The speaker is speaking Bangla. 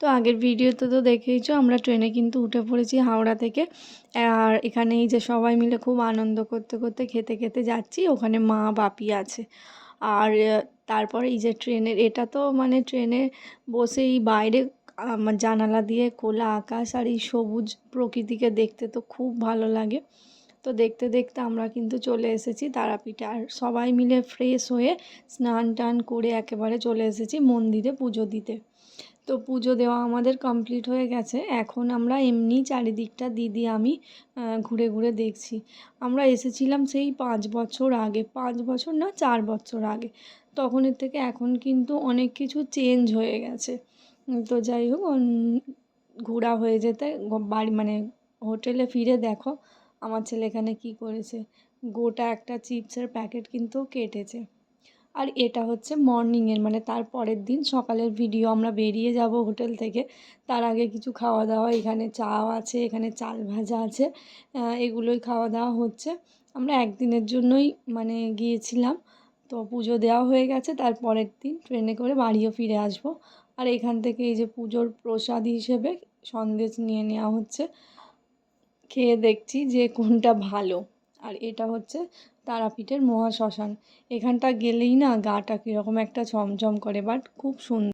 তো আগের ভিডিওতে তো দেখেইছো আমরা ট্রেনে কিন্তু উঠে পড়েছি হাওড়া থেকে। আর এখানে এই যে সবাই মিলে খুব আনন্দ করতে করতে খেতে খেতে যাচ্ছি, ওখানে মা বাপি আছে। আর তারপরে এই যে ট্রেনের এটা তো মানে ট্রেনে বসেই বাইরে আমার জানালা দিয়ে খোলা আকাশ আর এই সবুজ প্রকৃতিকে দেখতে তো খুব ভালো লাগে। তো দেখতে দেখতে আমরা কিন্তু চলে এসেছি তারাপীঠে, আর সবাই মিলে ফ্রেশ হয়ে স্নান টান করে একেবারে চলে এসেছি মন্দিরে পুজো দিতে। তো পুজো দেওয়া আমাদের কমপ্লিট হয়ে গেছে। এখন আমরা এমনি চারিদিকটা দিদি আমি ঘুরে ঘুরে দেখছি। আমরা এসেছিলাম সেই 5 বছর আগে, 5 বছর না 4 বছর আগে। তখনের থেকে এখন কিন্তু অনেক কিছু চেঞ্জ হয়ে গেছে। তো যাই হোক ঘোরা হয়ে যেতে বাড়ি মানে হোটেলে ফিরে দেখো আমার ছেলে এখানে কী করেছে, গোটা একটা চিপসের প্যাকেট কিন্তু কেটেছে। আর এটা হচ্ছে মর্নিংয়ের মানে তার পরের দিন সকালের ভিডিও। আমরা বেরিয়ে যাব হোটেল থেকে, তার আগে কিছু খাওয়া দাওয়া, এখানে চাও আছে, এখানে চাল ভাজা আছে, এগুলোই খাওয়া দাওয়া হচ্ছে। আমরা একদিনের জন্যই মানে গিয়েছিলাম। তো পুজো দেওয়া হয়ে গেছে, তার পরের দিন ট্রেনে করে বাড়িও ফিরে আসব। আর এখান থেকে এই যে পুজোর প্রসাদ হিসেবে সন্দেশ নিয়ে নেওয়া হচ্ছে, খেয়ে দেখছি যে কোনটা ভালো। আর এটা হচ্ছে তারাপীঠের মহাশ্মশান। এখানটা গেলেই না গাটা কীরকম একটা ছমছম করে, বাট খুব সুন্দর।